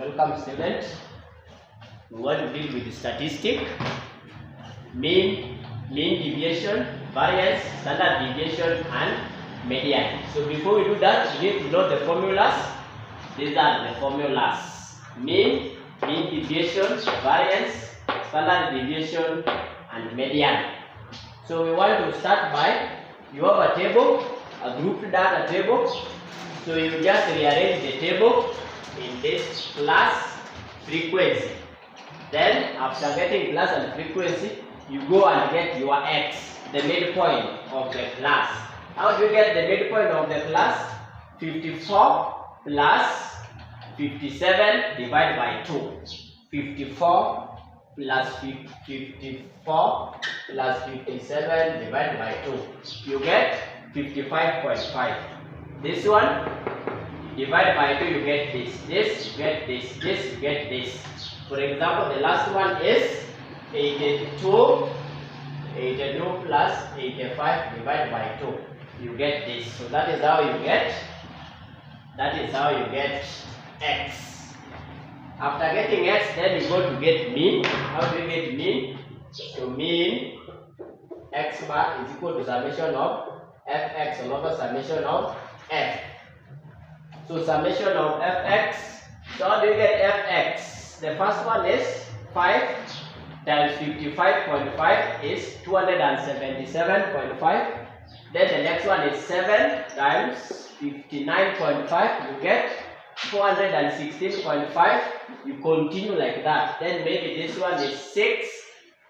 Welcome students. We want to deal with the statistic, mean deviation, variance, standard deviation, and median. So before we do that, we need to know the formulas. These are the formulas: mean deviation, variance, standard deviation, and median. So we want to start by, you have a table, a group data table. So you just rearrange the table in this class frequency. Then after getting class and frequency, you go and get your x, the midpoint of the class. How do you get the midpoint of the class? 54 plus 57 divided by 2. 54 plus 54 plus 57 divided by 2. You get 55.5. This one divided by 2, you get this, you get this, you get this. For example, the last one is 82 plus 85 divided by 2. You get this. So that is how you get x. After getting x, then you go to get mean. How do you get mean? So mean x bar is equal to summation of fx over summation of f. So summation of fx. So how do you get fx? The first one is 5 times 55.5 is 277.5. Then the next one is 7 times 59.5. You get 416.5. You continue like that. Then maybe this one is 6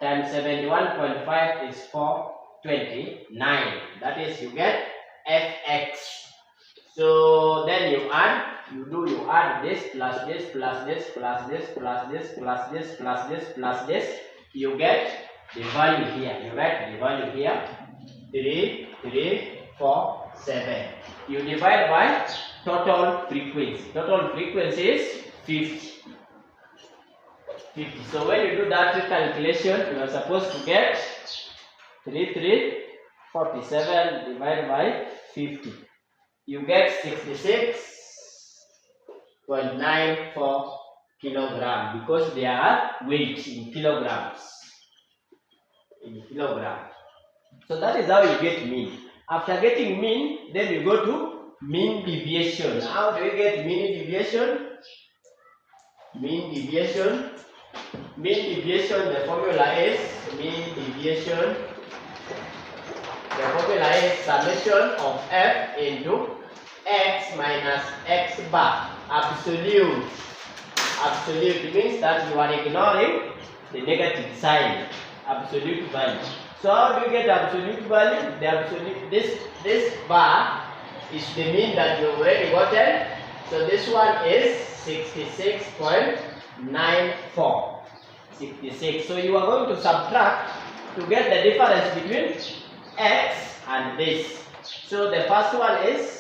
times 71.5 is 429. That is, you get fx. So then you add this plus this plus this plus this plus this plus this plus this plus this. You get the value here. You write the value here. 3, 3, 4, 7. You divide by total frequency. Total frequency is 50. So when you do that calculation, you are supposed to get 47 divided by 50. You get 66.94 kilogram, because they are weight in kilograms. So that is how you get mean. After getting mean, then you go to mean deviation. How do you get mean deviation? Mean deviation, the formula is mean deviation. The formula is summation of f into x minus x bar. Absolute means that you are ignoring the negative sign. Absolute value. So how do you get absolute value? The absolute, this bar is the mean that you already gotten. So this one is 66.94. 66. So you are going to subtract to get the difference between x and this. So the first one is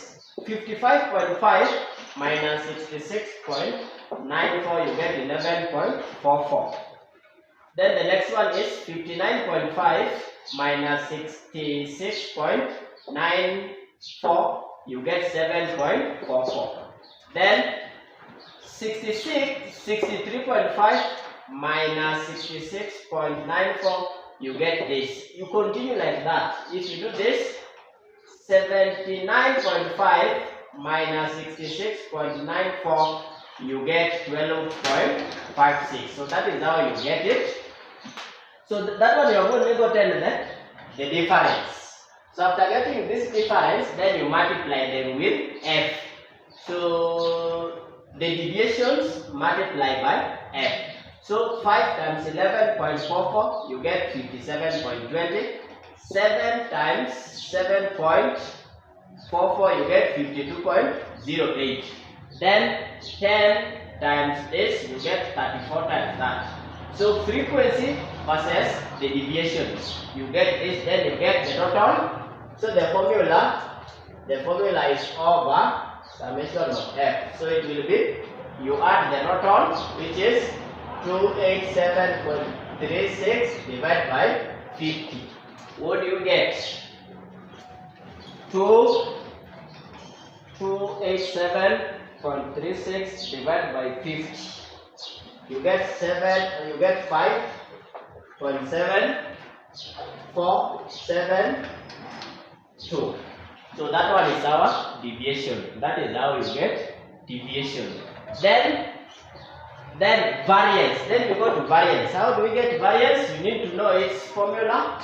55.5 minus 66.94, you get 11.44. Then the next one is 59.5 minus 66.94, you get 7.44. Then 63.5 minus 66.94, you get this. You continue like that. If you do this, 79.5 minus 66.94, you get 12.56. So that is how you get it. So that one you have only gotten the difference. So after getting this difference, then you multiply them with f. So the deviations multiply by f. So 5 times 11.44, you get 57.20. 7 times 7.44, you get 52.08. Then 10 times this, you get 34 times that. So frequency versus the deviations. You get this, then you get the total. So the formula is over summation of f. So it will be, you add the total, which is 287.36 divided by 50. What do you get? 287.36 divided by 50. You get 5.747.2. So that one is our deviation. That is how you get deviation. Then variance. Then we go to variance. How do we get variance? You need to know its formula.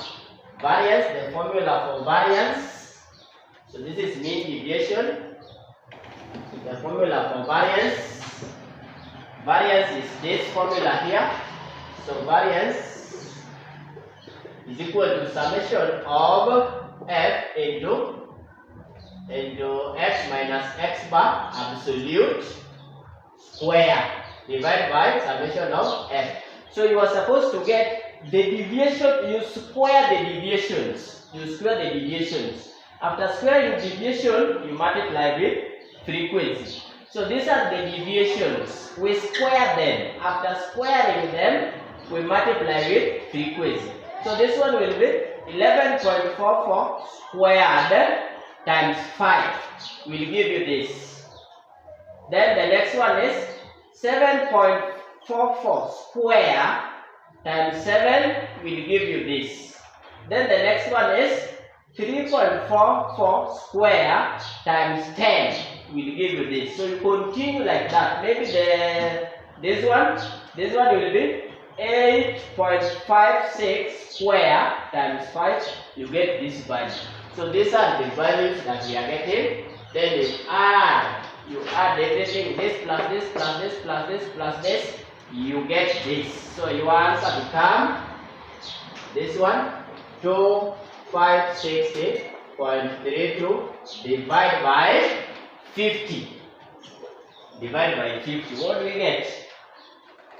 Variance, the formula for variance. So this is mean deviation. The formula for variance. Variance is this formula here. So variance is equal to summation of f into x minus x bar absolute square divided by summation of f. So you are supposed to get the deviation, you square the deviations. After squaring deviation, you multiply with frequency. So these are the deviations. We square them. After squaring them, we multiply with frequency. So this one will be 11.44 squared times 5 will give you this. Then the next one is 7.44 square times 7 will give you this. Then the next one is 3.44 square times 10 will give you this. So you continue like that. Maybe this one will be 8.56 square times 5. You get this value. So these are the values that we are getting. Then you add everything, this plus this plus this plus this plus this, you get this. So your answer become this one, 2560.32 divided by 50. Divide by 50. What do we get?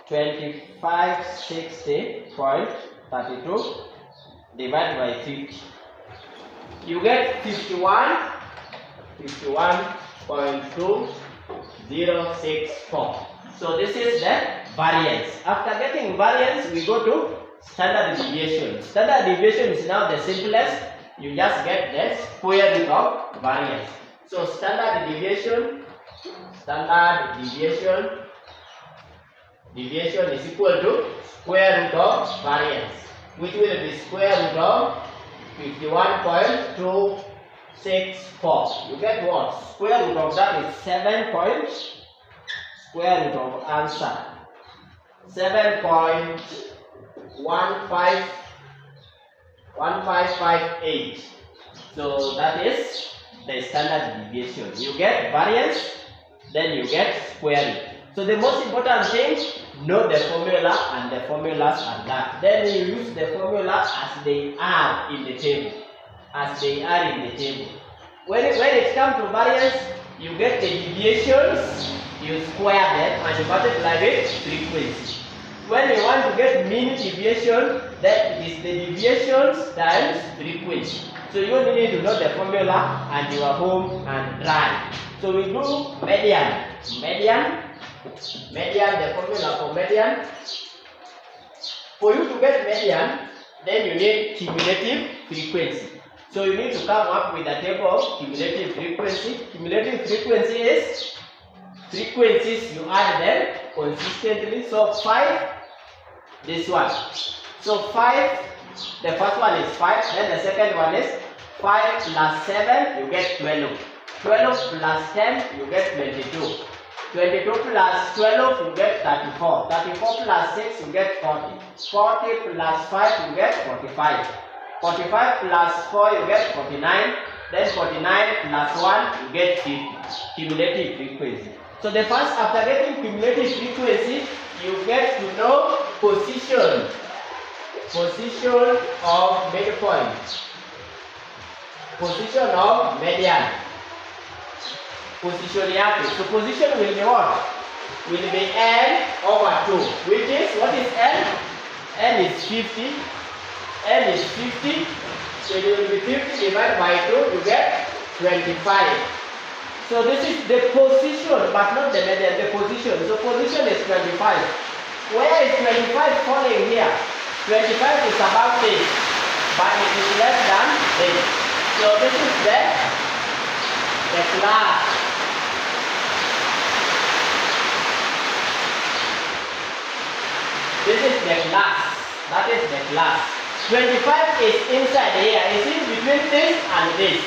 2560.32 divided by 50. You get 51.2064. So this is the variance. After getting variance, we go to standard deviation. Standard deviation is now the simplest. You just get the square root of variance. So standard deviation is equal to square root of variance, which will be square root of 51.264. You get what? Square root of that is 7 point. Square root of answer 7.1558. So that is the standard deviation. You get variance, then you get square root. So the most important thing, know the formula, and the formulas are that. Then you use the formula as they are in the table. When it comes to variance, you get the deviations, you square them, and you multiply with frequency. When you want to get mean deviation, that is the deviations times frequency. So you only need to know the formula, and you are home and dry. So we do median, the formula for median. For you to get median, then you need cumulative frequency. So you need to come up with a table of cumulative frequency. Cumulative frequency is frequencies, you add them consistently. So 5, this one. So 5, the first one is 5, then the second one is 5 plus 7, you get 12. 12 plus 10, you get 22. 22 plus 12, you get 34. 34 plus 6, you get 40. 40 plus 5, you get 45. 45 plus 4, you get 49. Then 49 plus 1, you get 50. Cumulative frequency. So the first, after getting cumulative frequency, you get to know position of midpoint, position of median, position yake. So position will be what? Will be n over 2, which is, what is n? N is 50. N is 50. So it will be 50 divided by 2, you get 25. So this is the position, but not the median, the position. So position is 25. Where is 25 falling here? 25 is about this, but it is less than this. So this is the class. This is the class. That is the class. 25 is inside here. Is it between this and this?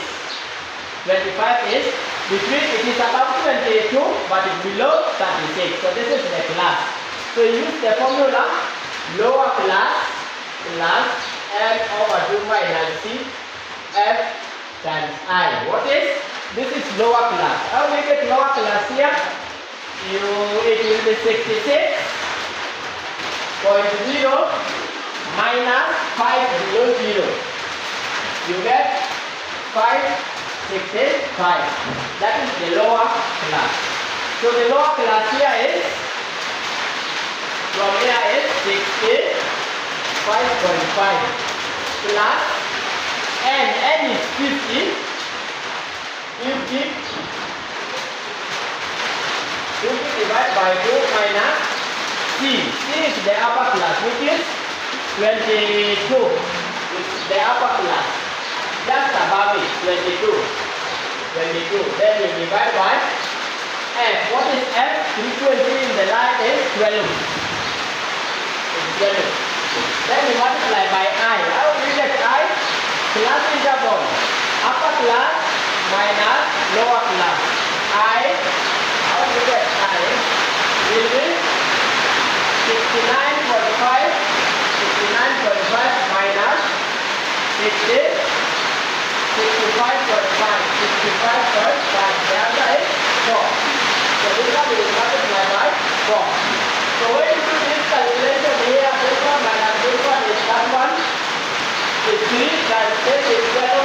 25 is between, it is about 22, but it's below 36. So this is the class. So use the formula lower class plus m over 2 minus c f times I. What is? This is lower class. How do we get lower class here? It will be 66.0 minus 5 below 0. You get 565. That is the lower class. So the lower class here is, from here is 65.5 plus n is 50. 50 divided by 2 minus c. C is the upper class, which is 22. It's the upper class. Just above it, 22. 22. Then you divide by f. What is f? Frequency in the line is 12. It's 12. Then you multiply by I. How do you get I? Class interval. Upper class minus lower class. I. How do you get I? Will be 69.5. 69.5 minus 60. 65.5. 65.5. The answer is 4. So this one will multiply by 4. So when you do this calculation here, this one minus this one is that one is 3 times 10 is 12.